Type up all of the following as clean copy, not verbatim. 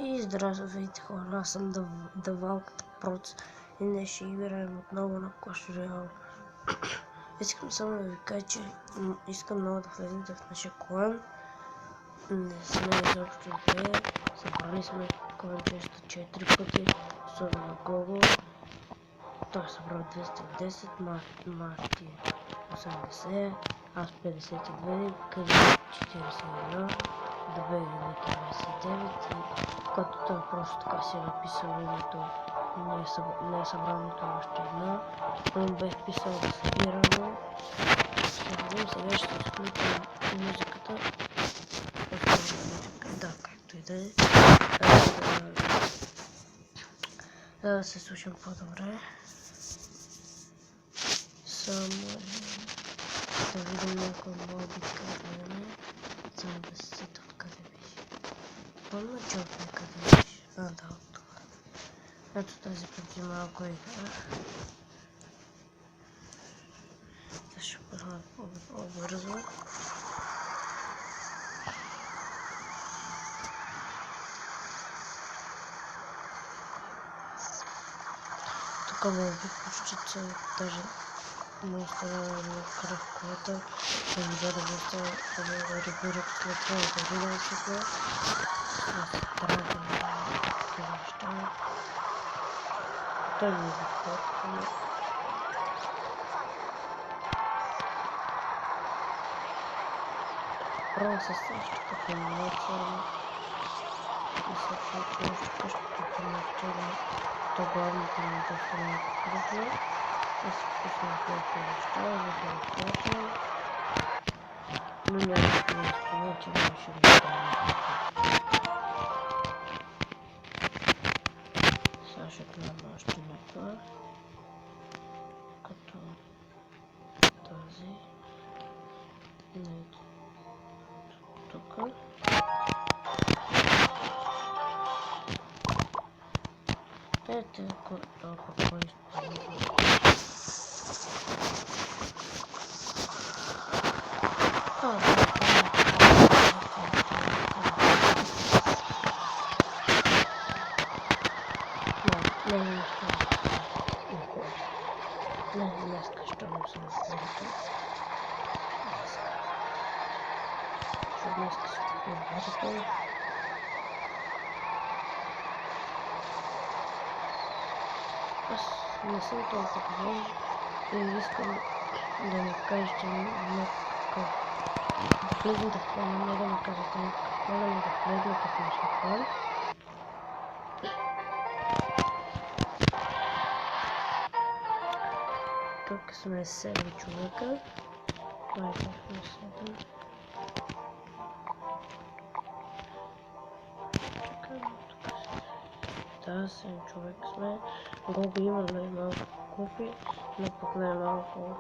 И здравейте хора, аз съм Давалката Проц и днес ще играем отново на Clash Royale. Искам само да ви кажа, че искам много да влезете в нашия клан. Не сме изобщо две, събрали сме клан 204 пъти, особено на Google. Той е събрал 210, Марти 80, аз 52, Къде 41, Добре Велики 29 и когато той просто така си е написал името, не е събрал нито още едно, но бе вписал да събирано. Сега ще изключим музиката. Да, както и да е. Да се слушам по-добре. Само да видим някой моби къде. Само да се сета откъде беше. Помня, че от някъде беше. Да, от това. Ето тази преди малко играх. Сега ще пъсна по-бързо. Тук моби почти цяло, даже му оставя на кръвковата, да ми да оставя да регулират след това да видя сега. След трага на такива неща. Той ми е запотвърна. Правя се също като емоция. И се случва още къщото вчера. То главното ми е доста много кръвно. И се пуснах някакви неща, да се отложа. Но няма да изпълня, че нямаше да изпълня. Сега ще гледам още някаква. Като тази. Тук. Ето какво изпълня. Днеска ще му съм хората. Днеска си купим хората. Аз не съм толкова добър и искам да ми кажете някакъв. Влезете в плана, не да ми кажете някакъв план, ами да влезете в нашия план. Тук сме 7 човека. Това е точно 7. Да, 7 човека сме. Гого има най-малко купи, но пък най-малко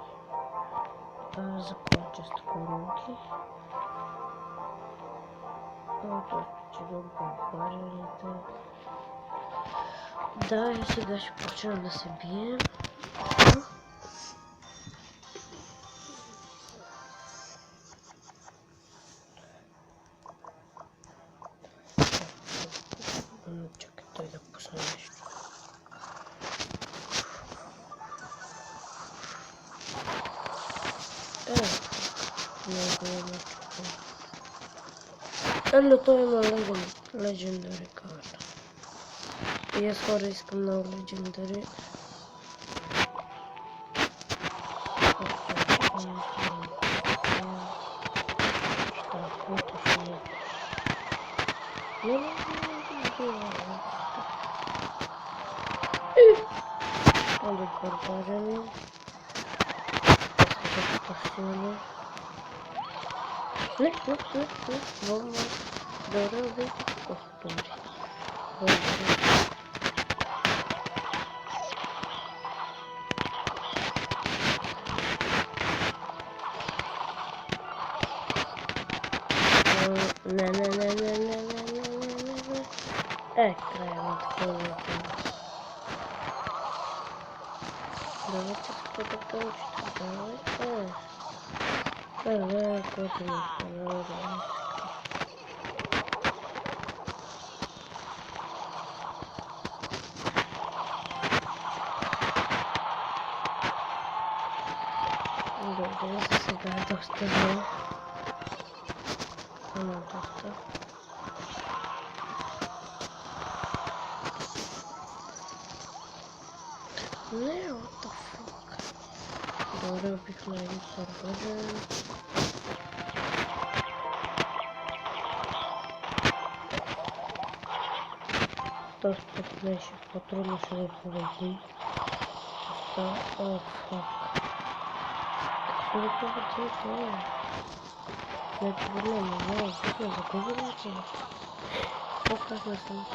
за количество коронки. Ото, че го бомбарите. Да, и сега ще почнем да се бием. Чакай той да пусне нещо. Ето той има легендари карта. И аз хора искам много легендари. Барбаряни. Пасивно. Не. Волна. Дороги. Повтори. Не. Края на такова. Давайте какой-то получится. Давай, какой-то не понравился. доста зле. Доста. Не, what the fuck. Добре, опихме един сървър. Доста беше по-трудно ще да победим. О, фак. Какво да победим това? Не проблем, не загубим това. По-късно съм.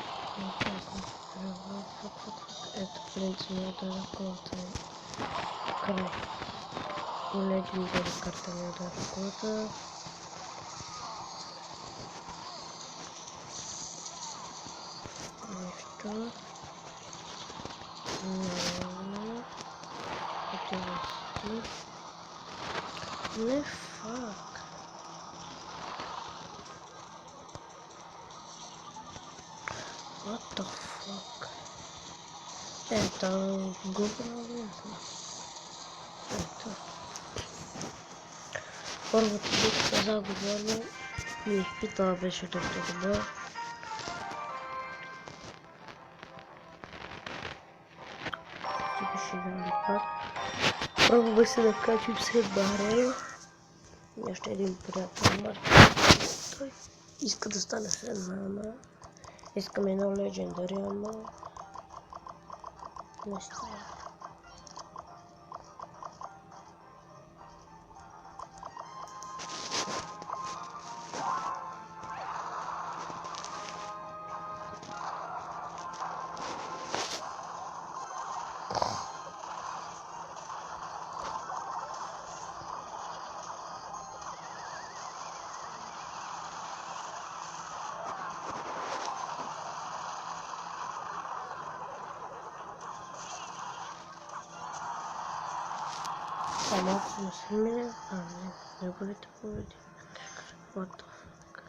Ето принципно да колата е край. Legendary карта ми удара колата. Нещо. Не, фак. What the fuck? Ето, губно. Ето. Първото битка загубено ми изпитала беше доста добър. Тук ще видим пак. Пробваме се да качим след Бахрейн. Още един приятел Марк. Той иска да стане след ама искаме едно Legendary, ама не става. Малко не съм минал, неговите победи. What the fuck?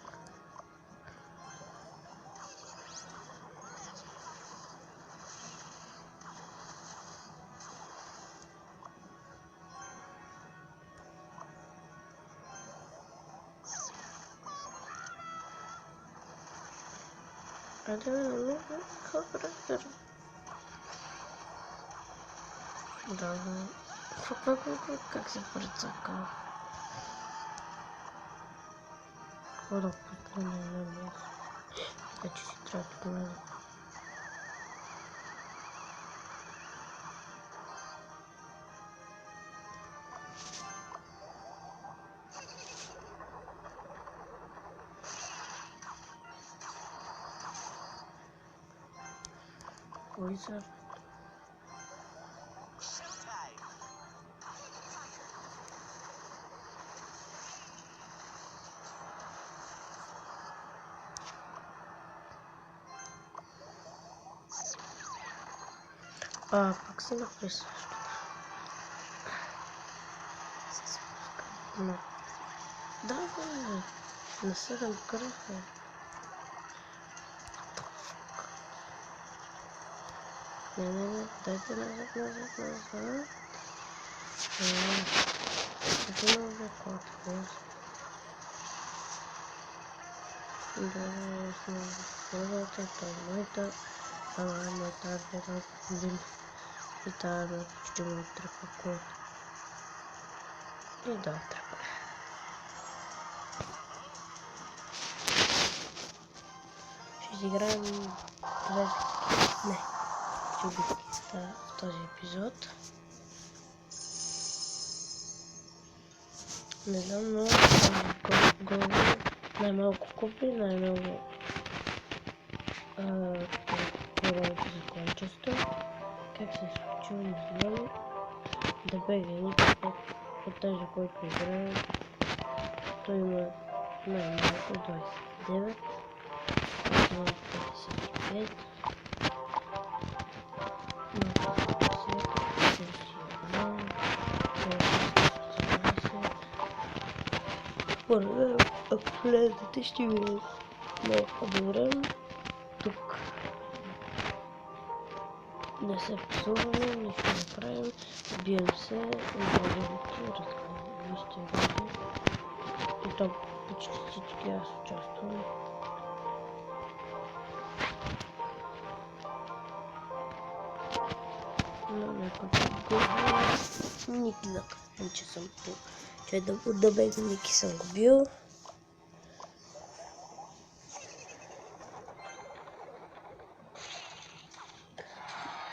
Как се прецакал? Хора, пътна на нас. Вече си трябва да гледам. Wizard. Пак си направи също. Да, бе. На 7 кръв е. Не, дайте назад. Къде назад колата? Да, основата е моята. Моята арбера бил. И тази ще му тръпа колата. И да, тръпа. Ще изиграем в този епизод. Не знам, но най-малко купи, най-много хората за количество. Как се случва, не знам. Да бега никакъв от тази, който играе. Той има най-малко 29. 55. Първо, ако влезете, ще ви малко добре. Тук не се псуваме, нищо не правим. Бием се, вижте, И то почти всички аз участвам. Но някой го Ники да кажем, че съм бил. Че да бега Ники съм го бил.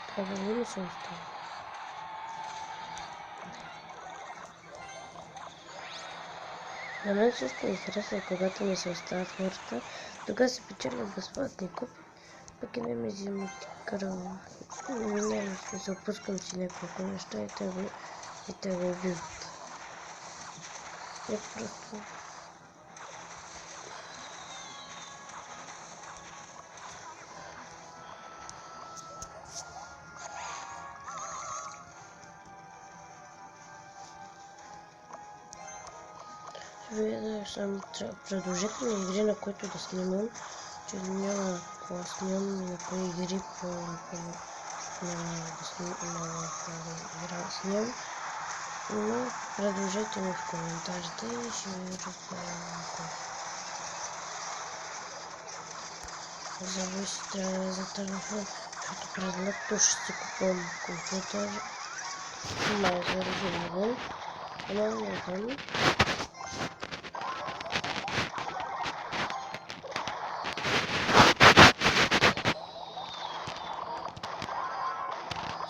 Това не съм оставил. На мен също ми харесва, когато ми се оставят хората. Тогава се печелят безплатни купи, пък и не ми взимат кръв. Не, смисъл, пускам си няколко неща и те го убиват. Не просто... Вие съм предложителни игри, на които да снимам, че няма какво снимам и на кои игри да снимам. Но предложете ми в коментарите и ще ви разгледам. Зависи, трябва да за телефон, защото през лято ще си купувам компютър. Май заради навън, но не знам.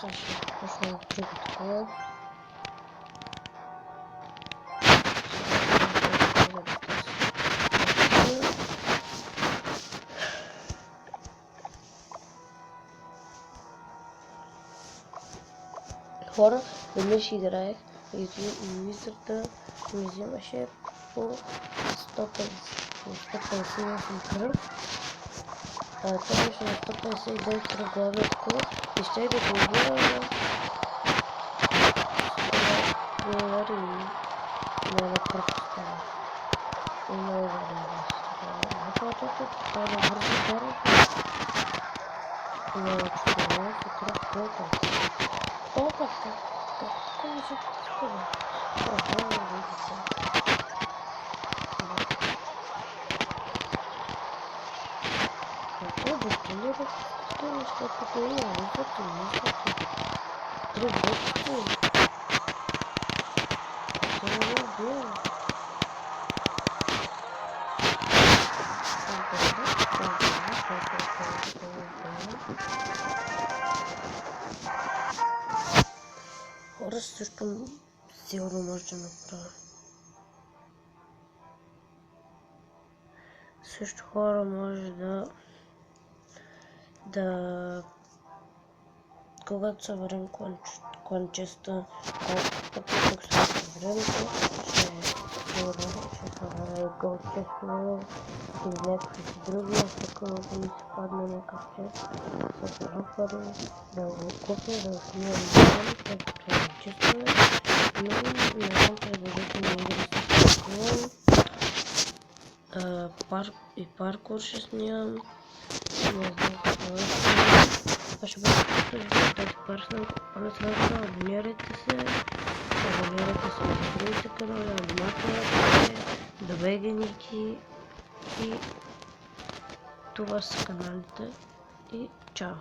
Сега ще почна от друго такова. Хора, веднъж играех и телевизорта ми взимаше по 158 кръв. Това беше на 159 кръв главният кол и ще да го убива $100 и на кръв става. И много добре. Това да бързо кара. И на 14 кръв колко. Как ми се спомня? Какво да тренират? Това неща тук има, виждате, три бочки. Това не е било. Хора също сигурно може да направя. Също хора може да когато съберем кланчеста, тук след времето ще съберем кланчеста или някакви си други, ако да ми се падне някакъв чест, събера пари, да го купя, да го снимам там, след кланчеста, но не знам предварително игри с такова. И паркур ще снимам, не знам какво да снимам. Това ще бъде като този парсън. Абонирайте се на другите канали, абонирайте да бега Ники и това са каналите и чао!